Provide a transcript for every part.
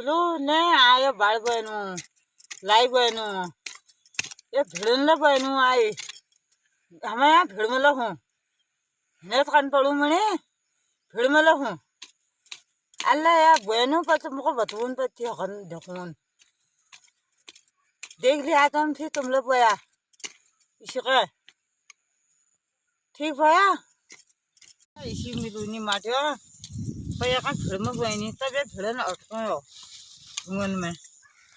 बोलू ने आयो बाळ बनु लाई बनु ये भिड़न बनु आई हमें यहाँ भिड़ में हूँ ने कान पड़ू मणे भिड़ में हूँ अल्लाह या बनु पर तुमको बतून पर थी हन देखून देख लिया तुम फिर तुम लोग बया इसी ठीक भया इसी मिलूनी माटिया भैया का भिड़ में बहनी तब ये भिड़न अटको घूमन में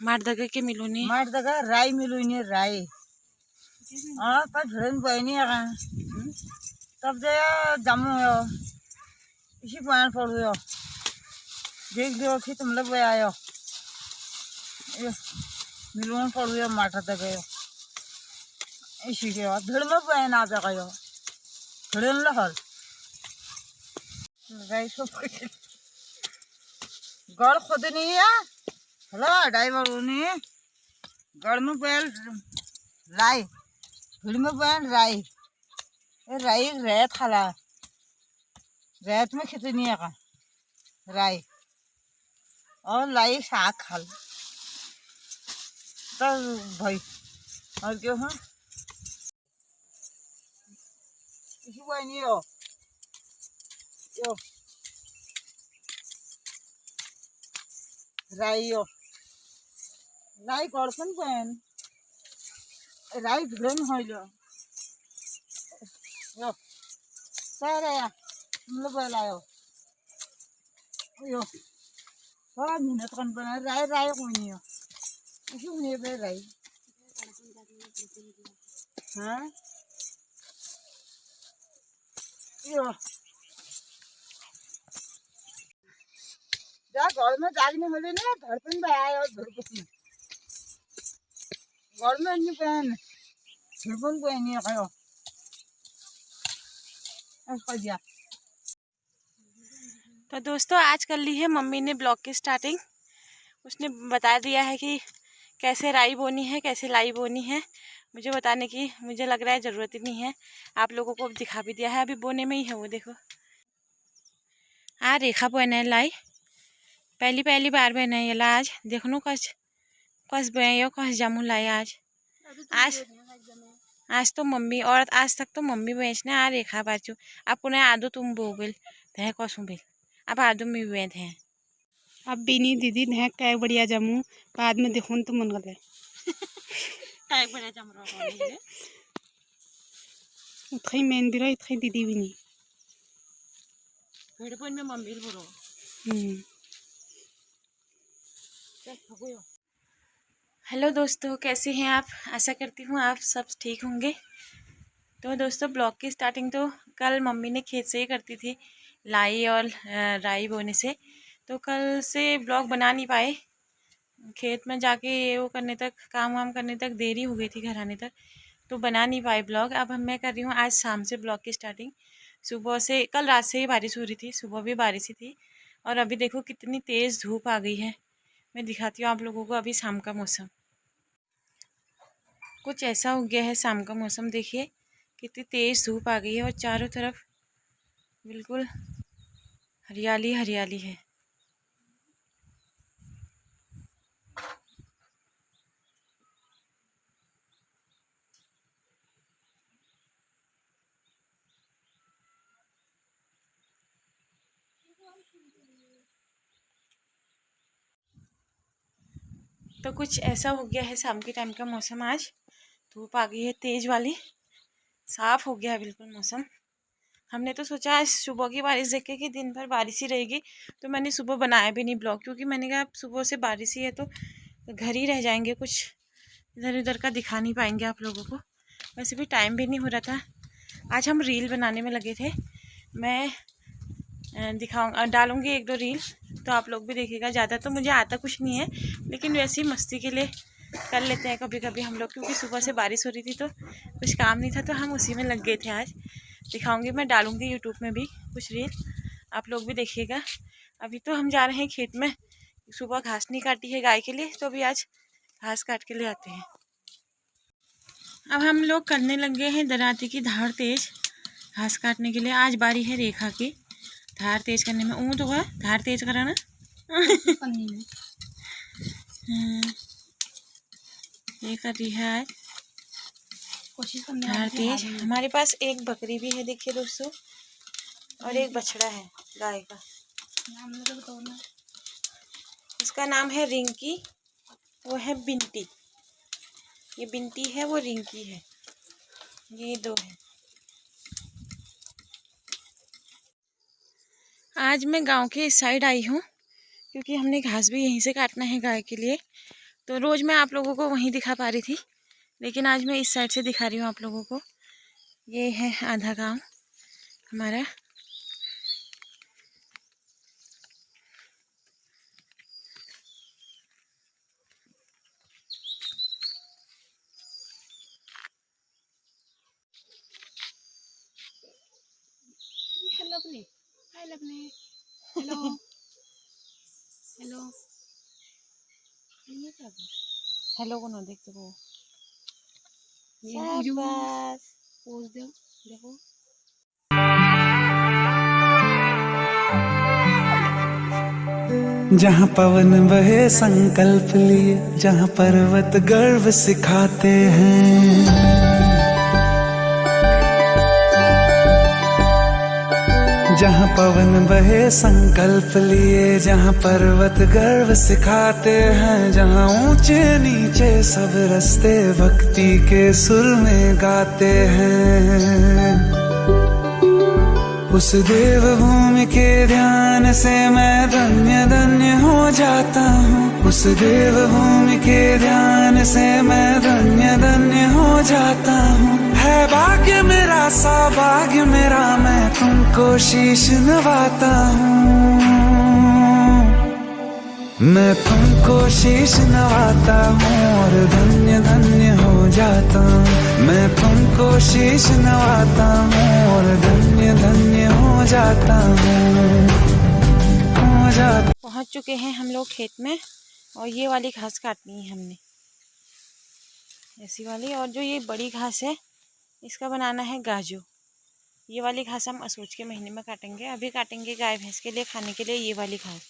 मार दगा के मिलूनी मार दगा राई मिलूनी राई हाँ पर भिड़न बहनी है तब दे जमू हो इसी पान पड़ू हो देख लियो कि तुम लोग आयो मिलून पड़ू हो माटा दगे इसी के बाद भिड़ में बहन आ जाएगा भिड़न लहल गड़ खुद नहीं है हेलो ड्राइवर नहीं गड़ में बैल लाई भिड़ में बैल राई राई रेत खाला रेत में कितनी है का राई और लाई साग खाल तो भाई और क्यों हाँ इसी कोई नहीं हो यो राई यो राई करसन पेन राई भिड़न होइलो यो सारे या हम लोग लायो यो थोड़ा मेहनत करन बना राई राई कोई नहीं हो इसी में बे राई हाँ यो जा घर में जागने होले ने धड़पन पे आयो धड़पन घर में नहीं पहन धड़पन को नहीं खायो ऐसा दिया। तो दोस्तों आज कर ली है मम्मी ने ब्लॉग की स्टार्टिंग। उसने बता दिया है कि कैसे राई बोनी है कैसे लाई बोनी है। मुझे बताने की मुझे लग रहा है ज़रूरत ही नहीं है, आप लोगों को दिखा भी दिया है। अभी बोने में ही है वो देखो। रेखा बोना है लाई पहली बार बहना है ये आज देखो कस बो कस जामू लाई आज तो मम्मी और आज तक तो मम्मी बेचने आ रेखा बाजू अब पुनः आदो तुम बो बिल थे कसू बिल अब आदो में भी थे अब बीनी दीदी ने क्या बढ़िया जामू बाद में देखो तो मन करे बढ़िया जम रहा उतई मेन भी रही दीदी भी नहीं भेड़पन में मम्मी बोलो। हेलो दोस्तों, कैसे हैं आप? आशा करती हूँ आप सब ठीक होंगे। तो दोस्तों ब्लॉग की स्टार्टिंग तो कल मम्मी ने खेत से ही करती थी, लाई और राई बोने से। तो कल से ब्लॉग बना नहीं पाए, खेत में जाके वो करने तक काम वाम करने तक देरी हो गई थी घर आने तक, तो बना नहीं पाए ब्लॉग। अब मैं कर रही हूँ आज शाम से ब्लॉग की स्टार्टिंग। सुबह से कल रात से ही बारिश हो रही थी, सुबह भी बारिश ही थी और अभी देखो कितनी तेज़ धूप आ गई है। मैं दिखाती हूँ आप लोगों को अभी शाम का मौसम। कुछ ऐसा हो गया है शाम का मौसम, देखिए कितनी तेज़ धूप आ गई है और चारों तरफ बिल्कुल हरियाली हरियाली है। तो कुछ ऐसा हो गया है शाम के टाइम का मौसम। आज धूप आ गई है तेज़ वाली, साफ़ हो गया है बिल्कुल मौसम। हमने तो सोचा आज सुबह की बारिश देख के कि दिन भर बारिश ही रहेगी, तो मैंने सुबह बनाया भी नहीं ब्लॉग, क्योंकि मैंने कहा सुबह से बारिश ही है तो घर ही रह जाएंगे, कुछ इधर उधर का दिखा नहीं पाएंगे आप लोगों को। वैसे भी टाइम भी नहीं हो रहा था। आज हम रील बनाने में लगे थे, मैं डालूँगी 1-2 रील, तो आप लोग भी देखिएगा। ज़्यादा तो मुझे आता कुछ नहीं है, लेकिन वैसे ही मस्ती के लिए कर लेते हैं कभी कभी हम लोग, क्योंकि सुबह से बारिश हो रही थी तो कुछ काम नहीं था, तो हम उसी में लग गए थे। आज दिखाऊंगी, मैं डालूंगी यूट्यूब में भी कुछ रील, आप लोग भी देखिएगा। अभी तो हम जा रहे हैं खेत में, सुबह घास नहीं काटी है गाय के लिए, तो अभी आज घास काट के ले आते हैं। अब हम लोग करने लगे हैं दराती की धार तेज घास काटने के लिए। आज बारी है रेखा की धार तेज करने में। तो धार तेज कराना ये कर रही है आज कोशिश करने झाड़ती है। हमारे पास एक बकरी भी है देखिए दोस्तों, और एक बछड़ा है गाय का। नाम तो बताओ ना। उसका नाम है रिंकी, वो है बिंटी। ये बिंटी है, वो रिंकी है, ये दो है। आज मैं गांव के इस साइड आई हूँ क्योंकि हमने घास भी यहीं से काटना है गाय के लिए। तो रोज़ मैं आप लोगों को वहीं दिखा पा रही थी, लेकिन आज मैं इस साइड से दिखा रही हूँ आप लोगों को। ये है आधा गांव हमारा। हेलो अपने, हाय अपने, हेलो हेलो। ये क्या है? हेलो को ना देखते वो ये शाबाश। पोज दो, देखो। जहाँ पवन बहे संकल्प लिए, जहाँ पर्वत गर्व सिखाते हैं, जहाँ पवन बहे संकल्प लिए, जहाँ पर्वत गर्व सिखाते हैं, जहाँ ऊंचे नीचे सब रास्ते भक्ति के सुर में गाते हैं, उस देवभूमि के ध्यान से मैं धन्य धन्य हो जाता हूँ। उस देवभूमि के ध्यान से मैं धन्य धन्य हो जाता हूँ। है भाग्य मेरा सौभाग्य मेरा, मैं तुमको शीश नवाता हूँ। मैं तुमको शीश नवाता हूँ और धन्य धन्य हो जाता हूँ। मैं तुमको शीश नवाता हूँ और धन्य धन्य हो जाता हूँ, हो जाता। पहुंच चुके हैं हम लोग खेत में, और ये वाली घास काटनी है हमने, ऐसी वाली। और जो ये बड़ी घास है इसका बनाना है गाजू। ये वाली घास हम असोच के महीने में काटेंगे। अभी काटेंगे गाय भैंस के लिए खाने के लिए ये वाली घास।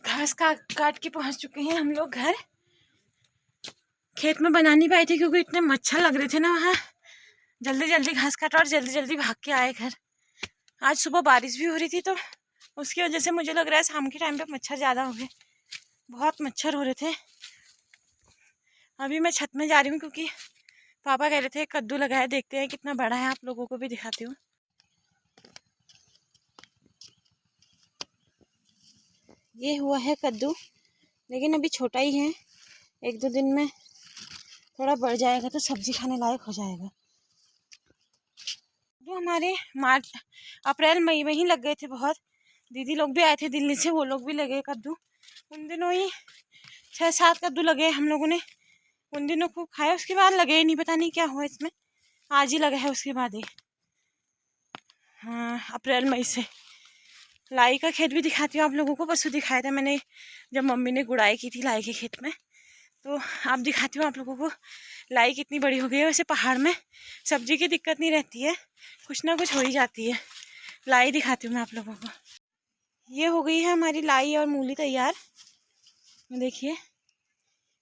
घास काट के पहुंच चुके हैं हम लोग घर। खेत में बना नहीं पाए थे क्योंकि इतने मच्छर लग रहे थे ना वहाँ। जल्दी जल्दी घास काटा और जल्दी जल्दी भाग के आए घर। आज सुबह बारिश भी हो रही थी, तो उसकी वजह से मुझे लग रहा है शाम के टाइम पे मच्छर ज़्यादा हो गए। बहुत मच्छर हो रहे थे। अभी मैं छत में जा रही हूँ क्योंकि पापा कह रहे थे कद्दू लगाया, देखते हैं कितना बड़ा है, आप लोगों को भी दिखाती हूँ। ये हुआ है कद्दू, लेकिन अभी छोटा ही है। एक दो दिन में थोड़ा बढ़ जाएगा तो सब्जी खाने लायक हो जाएगा। तो हमारे मार्च अप्रैल मई में ही लग गए थे बहुत। दीदी लोग भी आए थे दिल्ली से, वो लोग भी लगे कद्दू। उन दिनों ही 6-7 कद्दू लगे हम लोगों ने। उन दिनों खूब खाए, उसके बाद लगे ही नहीं, पता नहीं क्या हुआ इसमें। आज ही लगा है उसके बाद ही। हाँ, अप्रैल मई से। लाई का खेत भी दिखाती हूँ आप लोगों को। परसों दिखाया था मैंने जब मम्मी ने गुड़ाई की थी लाई के खेत में। तो आप दिखाती हूँ आप लोगों को लाई कितनी बड़ी हो गई है। वैसे पहाड़ में सब्जी की दिक्कत नहीं रहती है, कुछ ना कुछ हो ही जाती है। लाई दिखाती हूँ मैं आप लोगों को। ये हो गई है हमारी लाई और मूली तैयार। देखिए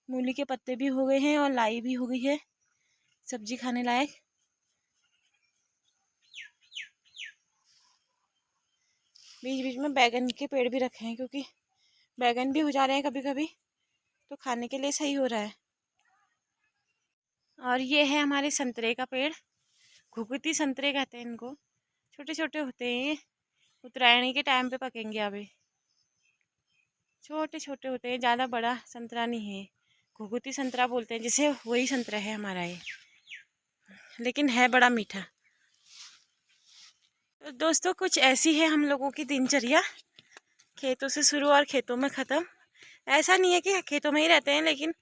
मूली के पत्ते भी हो गए हैं और लाई भी हो गई है सब्जी खाने लायक। बीच बीच में बैगन के पेड़ भी रखे हैं क्योंकि बैगन भी हो जा रहे हैं कभी कभी, तो खाने के लिए सही हो रहा है। और ये है हमारे संतरे का पेड़, घुघुती संतरे कहते हैं इनको। छोटे छोटे होते हैं, उत्तरायणी के टाइम पे पकेंगे। अभी छोटे छोटे होते हैं, ज़्यादा बड़ा संतरा नहीं है। घुघुती संतरा बोलते हैं जिसे, वही संतरा है हमारा ये, लेकिन है बड़ा मीठा। तो दोस्तों कुछ ऐसी है हम लोगों की दिनचर्या, खेतों से शुरू और खेतों में ख़त्म। ऐसा नहीं है कि खेतों में ही रहते हैं, लेकिन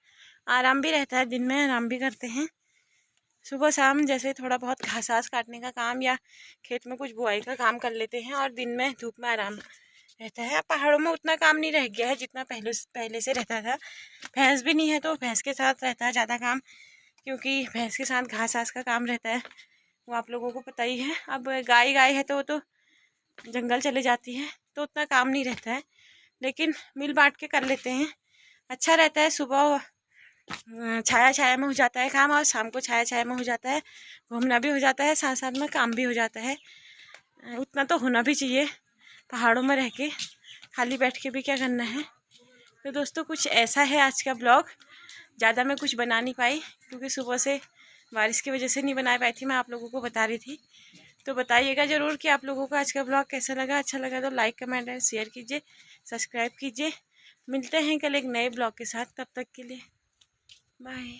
आराम भी रहता है, दिन में आराम भी करते हैं। सुबह शाम जैसे थोड़ा बहुत घास घास काटने का काम या खेत में कुछ बुआई का काम कर लेते हैं, और दिन में धूप में आराम रहता है। पहाड़ों में उतना काम नहीं रह गया है जितना पहले से रहता था। भैंस भी नहीं है तो भैंस के साथ रहता है ज़्यादा काम, क्योंकि भैंस के साथ घास घास का काम रहता है, वो आप लोगों को पता ही है। अब गाय है तो वो तो जंगल चले जाती है तो उतना काम नहीं रहता है, लेकिन मिल बांट के कर लेते हैं, अच्छा रहता है। सुबह छाया छाया में हो जाता है काम, और शाम को छाया छाया में हो जाता है, घूमना भी हो जाता है, साथ साथ में काम भी हो जाता है। उतना तो होना भी चाहिए, पहाड़ों में रह के खाली बैठ के भी क्या करना है। तो दोस्तों कुछ ऐसा है आज का ब्लॉग। ज़्यादा मैं कुछ बना नहीं पाई क्योंकि सुबह से बारिश की वजह से नहीं बना पाई थी, मैं आप लोगों को बता रही थी। तो बताइएगा ज़रूर कि आप लोगों को आज का ब्लॉग कैसा लगा। अच्छा लगा तो लाइक कमेंट एंड शेयर कीजिए, सब्सक्राइब कीजिए। मिलते हैं कल एक नए ब्लॉग के साथ, तब तक के लिए बाय।